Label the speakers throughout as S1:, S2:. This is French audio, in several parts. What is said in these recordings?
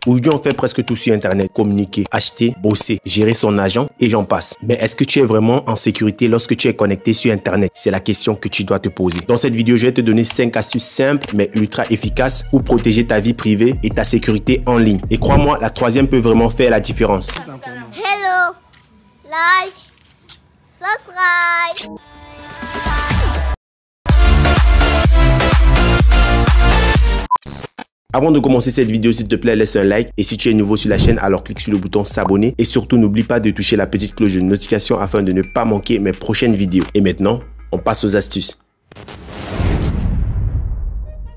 S1: Aujourd'hui, on fait presque tout sur Internet. Communiquer, acheter, bosser, gérer son argent et j'en passe. Mais est-ce que tu es vraiment en sécurité lorsque tu es connecté sur Internet? C'est la question que tu dois te poser. Dans cette vidéo, je vais te donner 5 astuces simples mais ultra efficaces pour protéger ta vie privée et ta sécurité en ligne. Et crois-moi, la troisième peut vraiment faire la différence.
S2: Hello, like, subscribe.
S1: Avant de commencer cette vidéo, s'il te plaît, laisse un like. Et si tu es nouveau sur la chaîne, alors clique sur le bouton s'abonner. Et surtout, n'oublie pas de toucher la petite cloche de notification afin de ne pas manquer mes prochaines vidéos. Et maintenant, on passe aux astuces.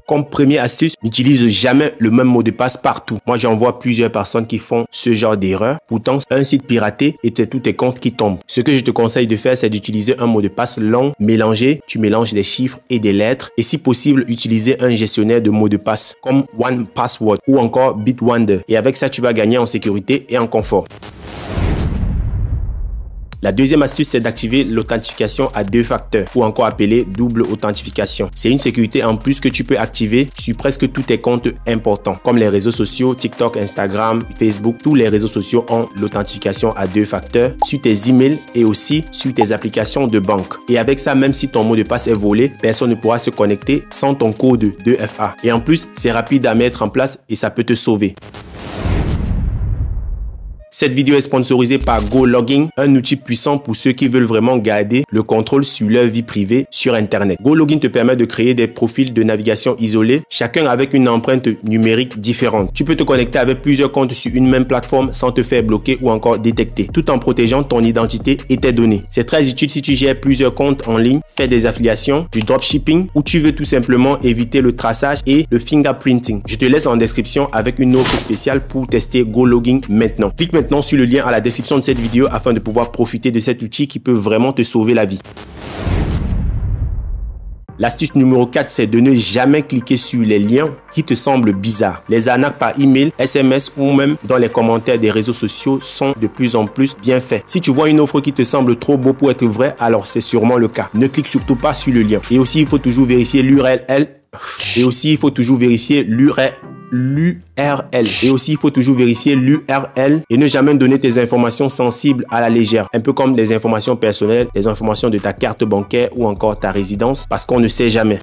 S1: Comme première astuce, n'utilise jamais le même mot de passe partout. Moi, j'en vois plusieurs personnes qui font ce genre d'erreur. Pourtant, un site piraté et tous tes comptes qui tombent. Ce que je te conseille de faire, c'est d'utiliser un mot de passe long, mélangé. Tu mélanges des chiffres et des lettres. Et si possible, utiliser un gestionnaire de mots de passe comme OnePassword ou encore Bitwonder. Et avec ça, tu vas gagner en sécurité et en confort. La deuxième astuce, c'est d'activer l'authentification à 2 facteurs ou encore appelée double authentification. C'est une sécurité en plus que tu peux activer sur presque tous tes comptes importants comme les réseaux sociaux, TikTok, Instagram, Facebook. Tous les réseaux sociaux ont l'authentification à 2 facteurs sur tes emails et aussi sur tes applications de banque. Et avec ça, même si ton mot de passe est volé, personne ne pourra se connecter sans ton code 2FA. Et en plus, c'est rapide à mettre en place et ça peut te sauver. Cette vidéo est sponsorisée par GoLogging, un outil puissant pour ceux qui veulent vraiment garder le contrôle sur leur vie privée sur Internet. GoLogging te permet de créer des profils de navigation isolés, chacun avec une empreinte numérique différente. Tu peux te connecter avec plusieurs comptes sur une même plateforme sans te faire bloquer ou encore détecter, tout en protégeant ton identité et tes données. C'est très utile si tu gères plusieurs comptes en ligne, fais des affiliations, du dropshipping ou tu veux tout simplement éviter le traçage et le fingerprinting. Je te laisse en description avec une offre spéciale pour tester GoLogging maintenant. Clique maintenant sur le lien à la description de cette vidéo afin de pouvoir profiter de cet outil qui peut vraiment te sauver la vie. L'astuce numéro 4, c'est de ne jamais cliquer sur les liens qui te semblent bizarres. Les arnaques par email, SMS ou même dans les commentaires des réseaux sociaux sont de plus en plus bien faits. Si tu vois une offre qui te semble trop beau pour être vrai, alors c'est sûrement le cas. Ne clique surtout pas sur le lien. Et aussi, il faut toujours vérifier l'URL. Et ne jamais donner tes informations sensibles à la légère, un peu comme les informations personnelles, les informations de ta carte bancaire ou encore ta résidence, parce qu'on ne sait jamais.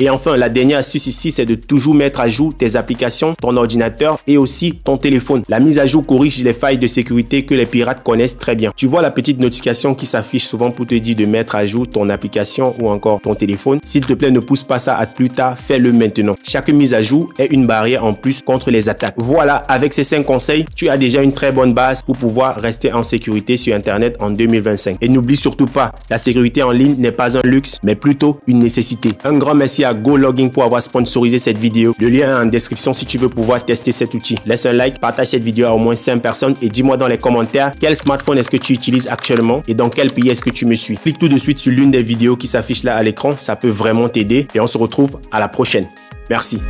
S1: Et enfin, la dernière astuce ici, c'est de toujours mettre à jour tes applications, ton ordinateur et aussi ton téléphone. La mise à jour corrige les failles de sécurité que les pirates connaissent très bien. Tu vois la petite notification qui s'affiche souvent pour te dire de mettre à jour ton application ou encore ton téléphone. S'il te plaît, ne pousse pas ça à plus tard, fais-le maintenant. Chaque mise à jour est une barrière en plus contre les attaques. Voilà, avec ces 5 conseils, tu as déjà une très bonne base pour pouvoir rester en sécurité sur Internet en 2025. Et n'oublie surtout pas, la sécurité en ligne n'est pas un luxe, mais plutôt une nécessité. Un grand merci à GoLogging pour avoir sponsorisé cette vidéo. Le lien est en description si tu veux pouvoir tester cet outil. Laisse un like, partage cette vidéo à au moins 5 personnes et dis-moi dans les commentaires quel smartphone est-ce que tu utilises actuellement et dans quel pays est-ce que tu me suis. Clique tout de suite sur l'une des vidéos qui s'affiche là à l'écran, ça peut vraiment t'aider et on se retrouve à la prochaine. Merci.